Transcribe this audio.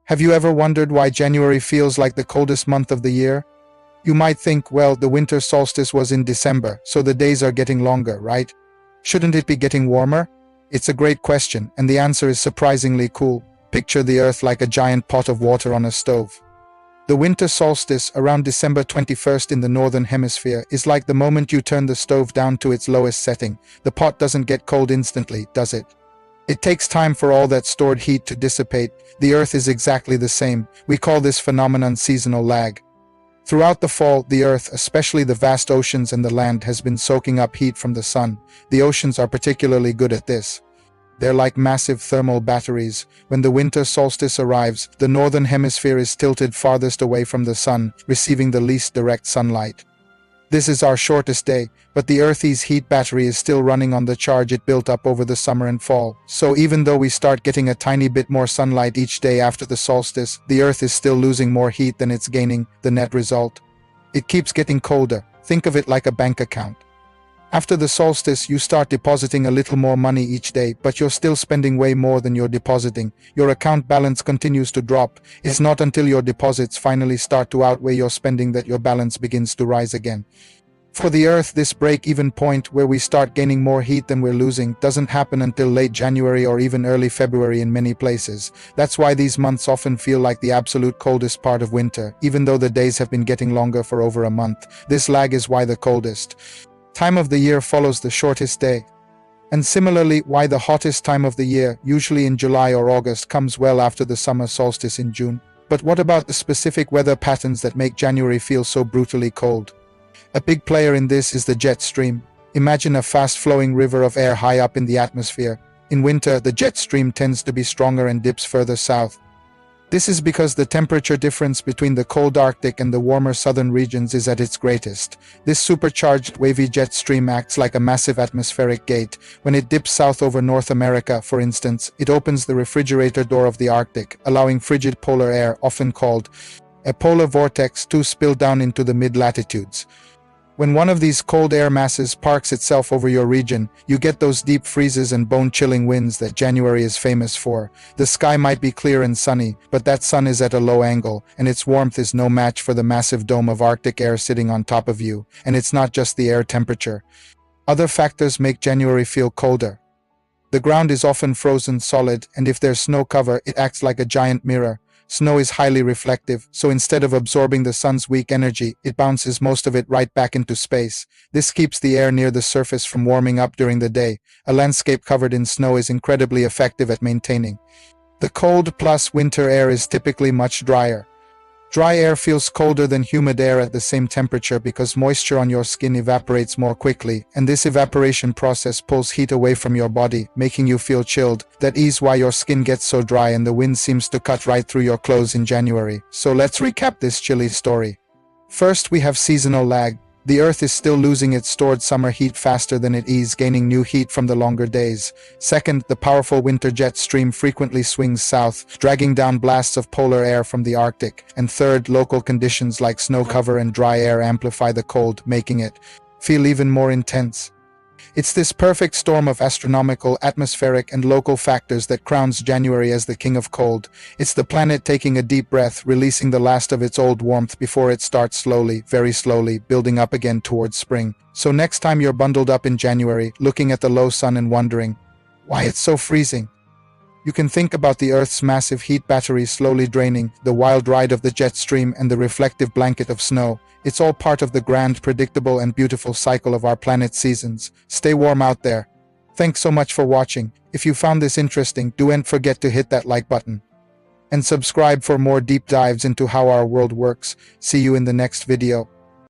Have you ever wondered why January feels like the coldest month of the year? You might think, well, the winter solstice was in December, so the days are getting longer, right? Shouldn't it be getting warmer? It's a great question, and the answer is surprisingly cool. Picture the Earth like a giant pot of water on a stove. The winter solstice, around December 21st in the northern hemisphere, is like the moment you turn the stove down to its lowest setting. The pot doesn't get cold instantly, does it? It takes time for all that stored heat to dissipate. The Earth is exactly the same. We call this phenomenon seasonal lag. Throughout the fall, the Earth, especially the vast oceans and the land, has been soaking up heat from the sun. The oceans are particularly good at this. They're like massive thermal batteries. When the winter solstice arrives, the northern hemisphere is tilted farthest away from the sun, receiving the least direct sunlight. This is our shortest day, but the Earth's heat battery is still running on the charge it built up over the summer and fall. So even though we start getting a tiny bit more sunlight each day after the solstice, the Earth is still losing more heat than it's gaining. The net result? It keeps getting colder. Think of it like a bank account. After the solstice, you start depositing a little more money each day, but you're still spending way more than you're depositing. Your account balance continues to drop. It's not until your deposits finally start to outweigh your spending that your balance begins to rise again. For the Earth, this break-even point, where we start gaining more heat than we're losing, doesn't happen until late January or even early February in many places. That's why these months often feel like the absolute coldest part of winter, even though the days have been getting longer for over a month. This lag is why the coldest time of the year follows the shortest day. And similarly, why the hottest time of the year, usually in July or August, comes well after the summer solstice in June. But what about the specific weather patterns that make January feel so brutally cold? A big player in this is the jet stream. Imagine a fast-flowing river of air high up in the atmosphere. In winter, the jet stream tends to be stronger and dips further south. This is because the temperature difference between the cold Arctic and the warmer southern regions is at its greatest. This supercharged, wavy jet stream acts like a massive atmospheric gate. When it dips south over North America, for instance, it opens the refrigerator door of the Arctic, allowing frigid polar air, often called a polar vortex, to spill down into the mid-latitudes. When one of these cold air masses parks itself over your region, you get those deep freezes and bone-chilling winds that January is famous for. The sky might be clear and sunny, but that sun is at a low angle, and its warmth is no match for the massive dome of Arctic air sitting on top of you. And it's not just the air temperature. Other factors make January feel colder. The ground is often frozen solid, and if there's snow cover, it acts like a giant mirror. Snow is highly reflective, so instead of absorbing the sun's weak energy, it bounces most of it right back into space. This keeps the air near the surface from warming up during the day. A landscape covered in snow is incredibly effective at maintaining. The cold plus winter air is typically much drier. Dry air feels colder than humid air at the same temperature because moisture on your skin evaporates more quickly, and this evaporation process pulls heat away from your body, making you feel chilled. That is why your skin gets so dry and the wind seems to cut right through your clothes in January. So let's recap this chilly story. First, we have seasonal lag. The Earth is still losing its stored summer heat faster than it is gaining new heat from the longer days. Second, the powerful winter jet stream frequently swings south, dragging down blasts of polar air from the Arctic. And third, local conditions like snow cover and dry air amplify the cold, making it feel even more intense. It's this perfect storm of astronomical, atmospheric, and local factors that crowns January as the king of cold. It's the planet taking a deep breath, releasing the last of its old warmth before it starts slowly, very slowly, building up again towards spring. So next time you're bundled up in January, looking at the low sun and wondering why it's so freezing, you can think about the Earth's massive heat battery slowly draining, the wild ride of the jet stream, and the reflective blanket of snow. It's all part of the grand, predictable, and beautiful cycle of our planet's seasons. Stay warm out there. Thanks so much for watching. If you found this interesting, don't forget to hit that like button. And subscribe for more deep dives into how our world works. See you in the next video.